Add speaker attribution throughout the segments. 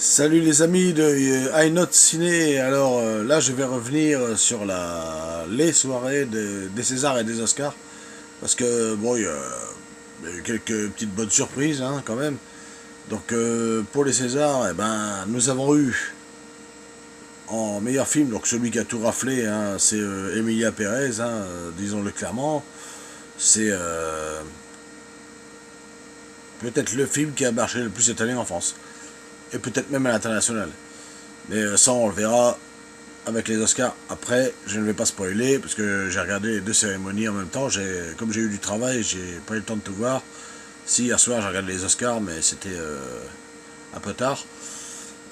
Speaker 1: Salut les amis de iNote Ciné. Alors là, je vais revenir sur les soirées des Césars et des Oscars. Parce que bon, il y a eu quelques petites bonnes surprises hein, quand même. Donc pour les Césars, eh ben, nous avons eu en meilleur film, donc celui qui a tout raflé, hein, c'est Emilia Pérez, hein, disons-le clairement. C'est peut-être le film qui a marché le plus cette année en France. Et peut-être même à l'international. Mais ça, on le verra avec les Oscars. Après, je ne vais pas spoiler parce que j'ai regardé les deux cérémonies en même temps. Comme j'ai eu du travail, j'ai pas eu le temps de tout voir. Si hier soir j'ai regardé les Oscars, mais c'était un peu tard.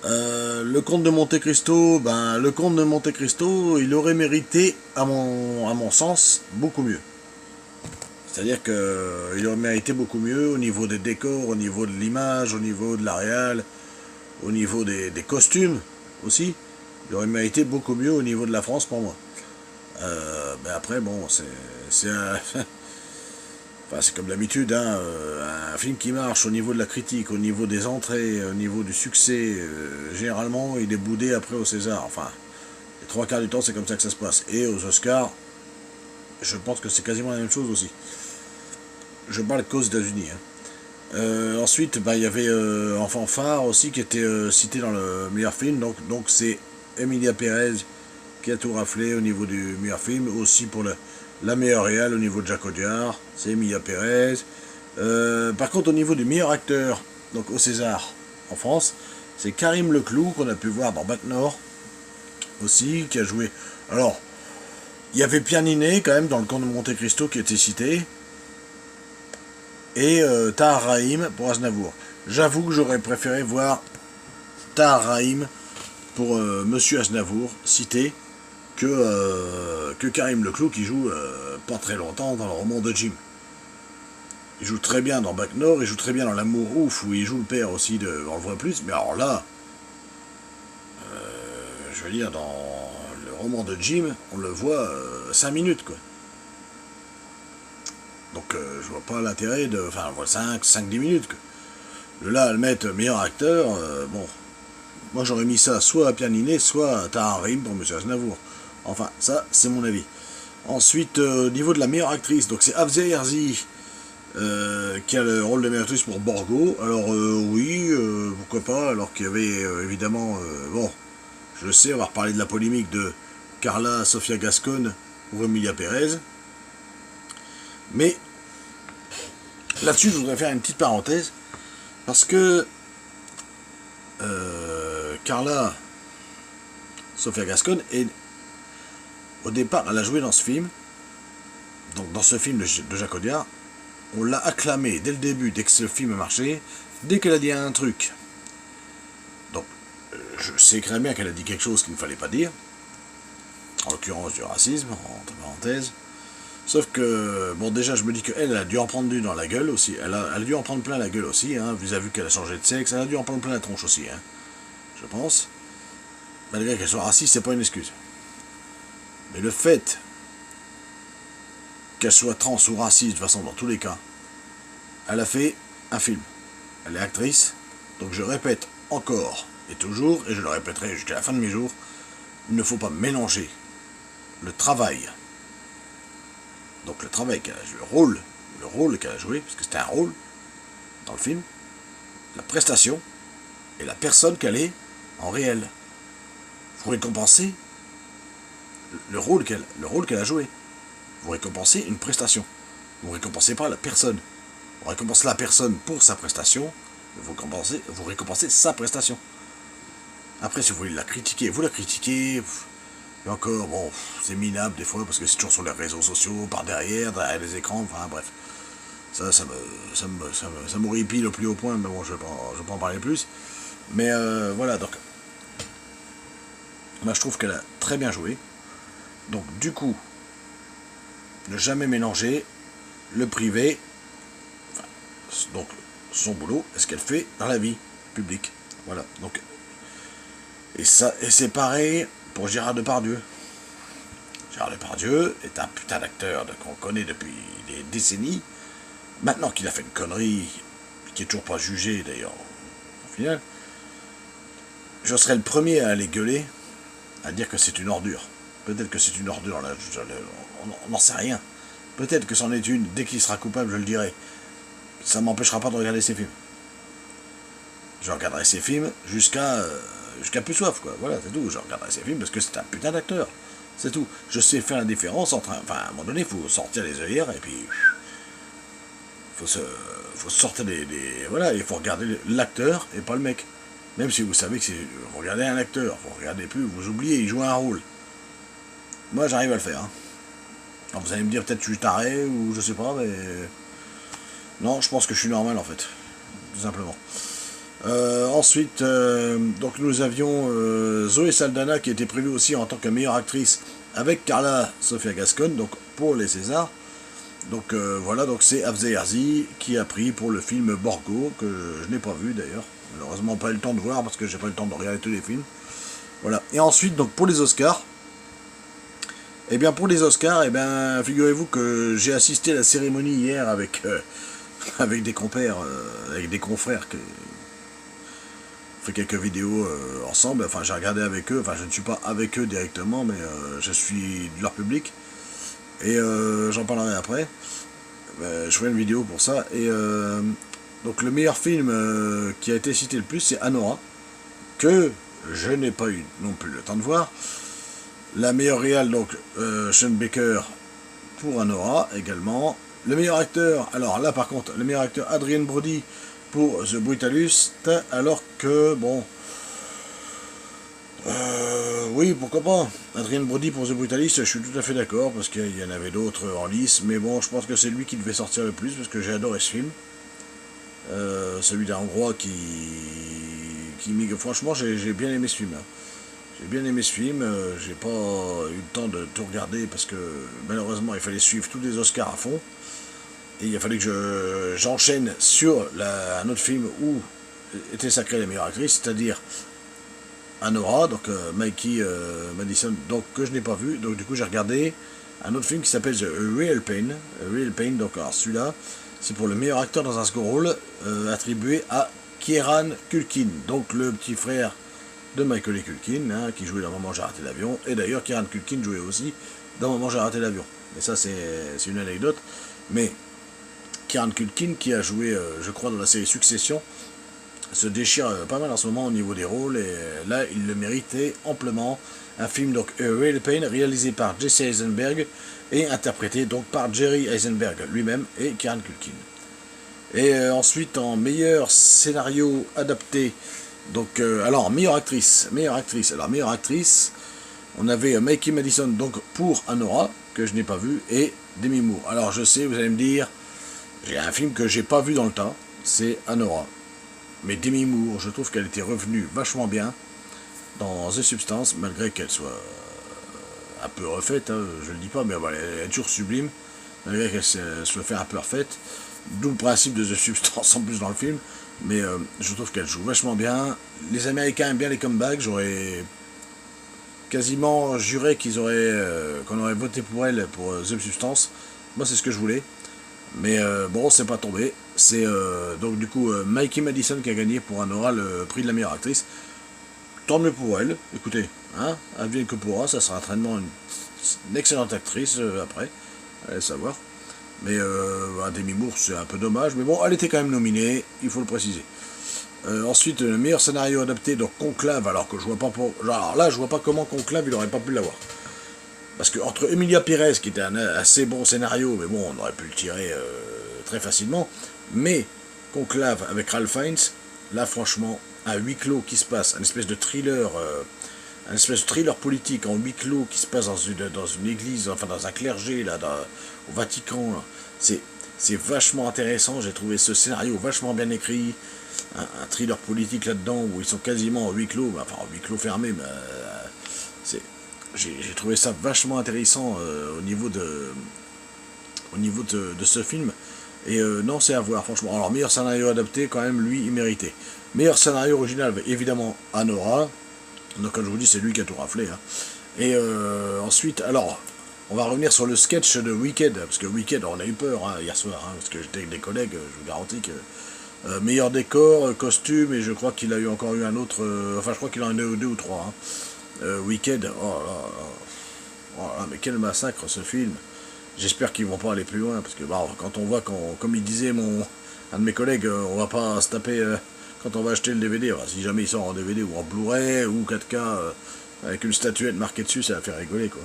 Speaker 1: Le Comte de Monte Cristo, le Comte de Monte Cristo, il aurait mérité, à mon sens, beaucoup mieux. C'est-à-dire qu'il aurait mérité beaucoup mieux au niveau des décors, au niveau de l'image, au niveau de la réal, au niveau des costumes aussi. Il aurait mérité beaucoup mieux au niveau de la France pour moi. Après, bon, c'est enfin, c'est comme d'habitude, hein, un film qui marche au niveau de la critique, au niveau des entrées, au niveau du succès, généralement, il est boudé après au César. Enfin, les trois quarts du temps, c'est comme ça que ça se passe. Et aux Oscars, je pense que c'est quasiment la même chose aussi. Je parle qu'aux États-Unis. Hein. Ensuite, il y avait en fanfare aussi qui était cité dans le meilleur film. Donc c'est Emilia Pérez qui a tout raflé au niveau du meilleur film. Aussi pour la meilleure réal au niveau de Jacques Audiard, c'est Emilia Pérez. Par contre, au niveau du meilleur acteur, donc au César en France, c'est Karim Leclou qu'on a pu voir dans Bac Nord aussi, qui a joué. Alors, il y avait Pierre Ninet quand même dans le Comte de Monte Cristo qui était cité. Et Tahar Rahim pour Aznavour. J'avoue que j'aurais préféré voir Tahar Rahim pour Monsieur Aznavour cité que Karim Leclou qui joue pas très longtemps dans le roman de Jim. Il joue très bien dans Bac Nord, il joue très bien dans L'amour ouf où il joue le père aussi on le voit plus, mais alors là, je veux dire, dans le roman de Jim, on le voit 5 minutes quoi. Donc je vois pas l'intérêt de. Enfin, 5-10 minutes. Là, le mettre meilleur acteur, bon. Moi j'aurais mis ça soit à Pierre Ninet, soit à Tahar Rahim pour Monsieur Aznavour. Enfin, ça, c'est mon avis. Ensuite, au niveau de la meilleure actrice, donc c'est Afzia Yerzi qui a le rôle de meilleure actrice pour Borgo. Alors, oui, pourquoi pas, alors qu'il y avait évidemment. Bon, je sais, on va reparler de la polémique de Carla Sofia Gascon ou Emilia Pérez. Mais là-dessus, je voudrais faire une petite parenthèse, parce que Carla Sofia Gascon, au départ, elle a joué dans ce film, donc dans ce film de Jacques Audiard, on l'a acclamée dès le début, dès que ce film a marché, dès qu'elle a dit un truc. Donc, je sais très bien qu'elle a dit quelque chose qu'il ne fallait pas dire, en l'occurrence du racisme, entre parenthèses. Sauf que, bon, déjà, je me dis qu'elle a dû en prendre du dans la gueule aussi. Elle a dû en prendre plein la gueule aussi, hein, vis-à-vis qu'elle a changé de sexe. Elle a dû en prendre plein la tronche aussi, hein, je pense. Malgré qu'elle soit raciste, c'est pas une excuse. Mais le fait qu'elle soit trans ou raciste, de toute façon, dans tous les cas, elle a fait un film. Elle est actrice. Donc je répète encore et toujours, et je le répéterai jusqu'à la fin de mes jours, il ne faut pas mélanger le travail. Donc le travail qu'elle a joué, le rôle qu'elle a joué, parce que c'était un rôle dans le film, la prestation et la personne qu'elle est en réel. Vous récompensez le rôle qu'elle a joué. Vous récompensez une prestation. Vous récompensez pas la personne. Vous récompensez la personne pour sa prestation. Vous récompensez sa prestation. Après, si vous voulez la critiquer, vous la critiquez. Et encore, bon, c'est minable des fois, parce que c'est toujours sur les réseaux sociaux, par derrière les écrans, enfin bref. Ça m'horripile au plus haut point, mais bon, je vais pas en parler plus. Mais voilà, donc, moi je trouve qu'elle a très bien joué. Donc du coup, ne jamais mélanger le privé, enfin, donc son boulot, et ce qu'elle fait dans la vie publique. Voilà, donc, et c'est pareil pour Gérard Depardieu. Gérard Depardieu est un putain d'acteur qu'on connaît depuis des décennies. Maintenant qu'il a fait une connerie, qui est toujours pas jugée d'ailleurs, au final, je serais le premier à aller gueuler, à dire que c'est une ordure. Peut-être que c'est une ordure, là, on n'en sait rien. Peut-être que c'en est une, dès qu'il sera coupable, je le dirai. Ça ne m'empêchera pas de regarder ses films. Je regarderai ses films jusqu'à plus soif, quoi. Voilà, c'est tout. Je regarderai ses films parce que c'est un putain d'acteur. C'est tout. Je sais faire la différence entre... Enfin, à un moment donné, il faut sortir les œillères et puis... faut sortir voilà, il faut regarder l'acteur et pas le mec. Même si vous savez que c'est... Vous regardez un acteur, vous regardez plus, vous oubliez, il joue un rôle. Moi, j'arrive à le faire. Hein. Alors, vous allez me dire peut-être que je suis taré ou je sais pas, mais... Non, je pense que je suis normal en fait. Tout simplement. Ensuite, donc nous avions Zoé Saldana qui était prévue aussi en tant que meilleure actrice avec Carla Sofia Gascon, donc pour les Césars. Donc voilà, donc c'est Afzal Yarzi qui a pris pour le film Borgo, que je n'ai pas vu d'ailleurs. Malheureusement pas eu le temps de voir parce que j'ai pas eu le temps de regarder tous les films. Voilà. Et ensuite, donc pour les Oscars, eh bien pour les Oscars, eh bien figurez-vous que j'ai assisté à la cérémonie hier avec avec des compères, avec des confrères qui fait quelques vidéos ensemble. Enfin, j'ai regardé avec eux. Enfin, je ne suis pas avec eux directement, mais je suis de leur public. Et j'en parlerai après. Je ferai une vidéo pour ça. Et donc, le meilleur film qui a été cité le plus, c'est Anora, que je n'ai pas eu non plus le temps de voir. La meilleure réal, donc Sean Baker pour Anora également. Le meilleur acteur, alors là par contre, le meilleur acteur Adrien Brody pour The Brutalist, alors que, bon, oui, pourquoi pas, Adrien Brody pour The Brutalist, je suis tout à fait d'accord, parce qu'il y en avait d'autres en lice, mais bon, je pense que c'est lui qui devait sortir le plus, parce que j'ai adoré ce film, celui d'un Hongrois qui franchement, j'ai bien aimé ce film, hein. J'ai bien aimé ce film, j'ai pas eu le temps de tout regarder, parce que malheureusement, il fallait suivre tous les Oscars à fond, et il a fallu que j'enchaîne sur un autre film où était sacrée la meilleure actrice, c'est-à-dire Anora, donc Mikey Madison, donc que je n'ai pas vu. Donc du coup j'ai regardé un autre film qui s'appelle The Real Pain. Real Pain, donc alors celui-là, c'est pour le meilleur acteur dans un second rôle, attribué à Kieran Culkin, donc le petit frère de Michael Culkin, hein, qui jouait dans Maman j'ai raté l'avion. Et d'ailleurs Kieran Culkin jouait aussi dans Maman j'ai raté l'avion. Mais ça c'est une anecdote. Mais Kieran Culkin, qui a joué, je crois, dans la série Succession, se déchire pas mal en ce moment au niveau des rôles, et là, il le méritait amplement. Un film, donc, Real Pain, réalisé par Jesse Eisenberg, et interprété, donc, par Jerry Eisenberg lui-même, et Kieran Culkin. Et ensuite, en meilleur scénario adapté, donc, alors, meilleure actrice, on avait Mikey Madison, donc, pour Anora, que je n'ai pas vu, et Demi Moore. Alors, je sais, vous allez me dire, j'ai un film que j'ai pas vu dans le tas, c'est Anora. Mais Demi Moore, je trouve qu'elle était revenue vachement bien dans The Substance, malgré qu'elle soit un peu refaite, hein, je le dis pas, mais voilà, elle est toujours sublime, malgré qu'elle soit fait un peu refaite. D'où le principe de The Substance en plus dans le film, mais je trouve qu'elle joue vachement bien. Les Américains aiment bien les comebacks, j'aurais quasiment juré qu'on aurait voté pour elle pour The Substance. Moi, c'est ce que je voulais. Mais bon, c'est pas tombé. C'est donc du coup Mikey Madison qui a gagné pour Anora le prix de la meilleure actrice. Tant mieux pour elle. Écoutez, hein, advienne que pourra, ça sera certainement une excellente actrice après. Allez savoir. Mais Demi Moore, c'est un peu dommage. Mais bon, elle était quand même nominée, il faut le préciser. Ensuite, le meilleur scénario adapté, donc Conclave, alors que je vois pas alors là, je vois pas comment Conclave il aurait pas pu l'avoir. Parce que entre Emilia Pérez, qui était un assez bon scénario, mais bon, on aurait pu le tirer très facilement, mais Conclave avec Ralph Fiennes, là franchement, un huis clos qui se passe, un espèce de thriller politique en huis clos qui se passe dans une église, enfin dans un clergé, là, au Vatican, c'est vachement intéressant, j'ai trouvé ce scénario vachement bien écrit, un thriller politique là-dedans, où ils sont quasiment en huis clos, enfin en huis clos fermé, mais j'ai trouvé ça vachement intéressant au niveau de ce film. Et non, c'est à voir, franchement. Alors, meilleur scénario adapté, quand même, lui, il méritait. Meilleur scénario original, évidemment, Anora. Donc, comme je vous dis, c'est lui qui a tout raflé. Hein. Et ensuite, alors, on va revenir sur le sketch de Wicked. Parce que Wicked, on a eu peur hein, hier soir. Hein, parce que j'étais avec des collègues, je vous garantis que Meilleur décor, costume, et je crois qu'il a eu encore eu un autre, enfin je crois qu'il en a eu deux ou trois. Hein. Wicked, oh là, mais quel massacre ce film. J'espère qu'ils vont pas aller plus loin, parce que bah, quand on voit, comme il disait un de mes collègues, on va pas se taper quand on va acheter le DVD. Bah, si jamais il sort en DVD ou en Blu-ray ou 4K avec une statuette marquée dessus, ça va faire rigoler quoi.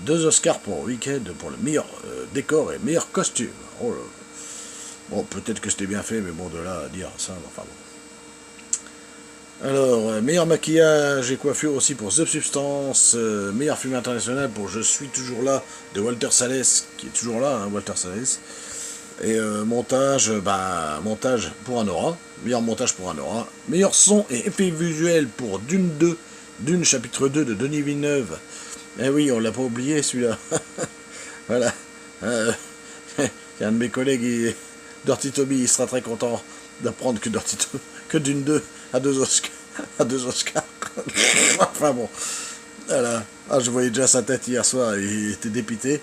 Speaker 1: Deux Oscars pour Wicked pour le meilleur décor et meilleur costume. Oh là. Bon, peut-être que c'était bien fait, mais bon, de là à dire ça, enfin bon. Alors, meilleur maquillage et coiffure aussi pour The Substance, meilleur film international pour Je suis toujours là de Walter Salles, qui est toujours là, hein, Walter Salles. Et montage, montage pour Anora, meilleur montage pour Anora, meilleur son et effets visuels pour Dune 2, Dune chapitre 2 de Denis Villeneuve. Eh oui, on l'a pas oublié celui-là. Voilà. Il y a un de mes collègues, Dirty Toby, il sera très content d'apprendre que Dune 2 a deux Oscars. Enfin bon. Voilà. Ah, je voyais déjà sa tête hier soir, il était dépité.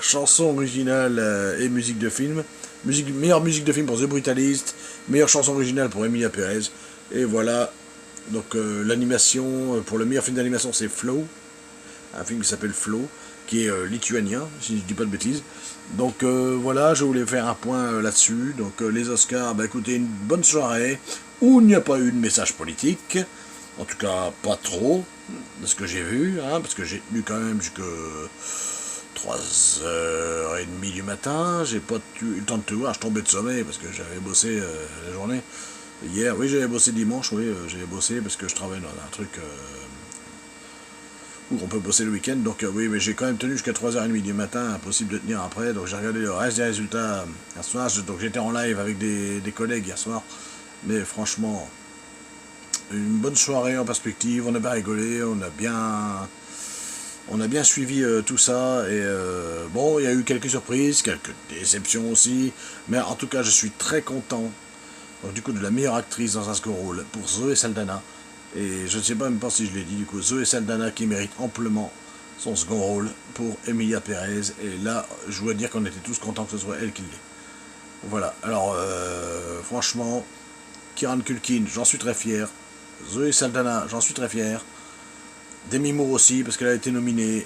Speaker 1: Chanson originale et musique de film. Meilleure musique de film pour The Brutalist. Meilleure chanson originale pour Emilia Perez. Et voilà. Donc l'animation, pour le meilleur film d'animation, c'est Flow. Un film qui s'appelle Flow, qui est lituanien, si je dis pas de bêtises. Donc voilà, je voulais faire un point là-dessus. Donc les Oscars, bah écoutez, une bonne soirée, où il n'y a pas eu de message politique. En tout cas, pas trop, de ce que j'ai vu, hein, parce que j'ai tenu quand même jusque 3h30 du matin. J'ai pas eu le temps de te voir, je tombais de sommeil parce que j'avais bossé la journée. Hier, oui, j'avais bossé dimanche, oui, j'avais bossé parce que je travaille dans un truc où on peut bosser le week-end. Donc oui, mais j'ai quand même tenu jusqu'à 3h30 du matin, impossible de tenir après. Donc j'ai regardé le reste des résultats hier soir. Donc j'étais en live avec des collègues hier soir. Mais franchement, une bonne soirée en perspective, on a bien rigolé, on a bien suivi tout ça, et bon, il y a eu quelques surprises, quelques déceptions aussi, mais en tout cas, je suis très content, donc, du coup, de la meilleure actrice dans un second rôle pour Zoé Saldana, et je ne sais pas même pas si je l'ai dit, du coup, Zoé Saldana qui mérite amplement son second rôle pour Emilia Perez, et là, je dois dire qu'on était tous contents que ce soit elle qui l'ait. Voilà, alors, franchement, Kieran Culkin, j'en suis très fier. Zoé Saldana, j'en suis très fier. Demi Moore aussi, parce qu'elle a été nominée.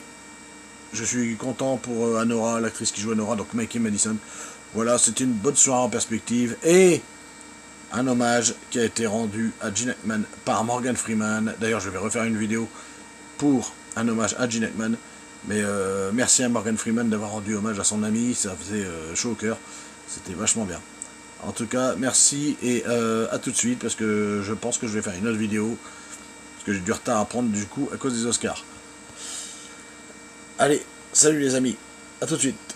Speaker 1: Je suis content pour Anora, l'actrice qui joue Anora, donc Mikey Madison. Voilà, c'était une bonne soirée en perspective. Et un hommage qui a été rendu à Gene Hackman par Morgan Freeman. D'ailleurs, je vais refaire une vidéo pour un hommage à Gene Hackman. Mais merci à Morgan Freeman d'avoir rendu hommage à son ami, ça faisait chaud au cœur. C'était vachement bien. En tout cas, merci et à tout de suite, parce que je pense que je vais faire une autre vidéo, parce que j'ai du retard à prendre du coup à cause des Oscars. Allez, salut les amis, à tout de suite.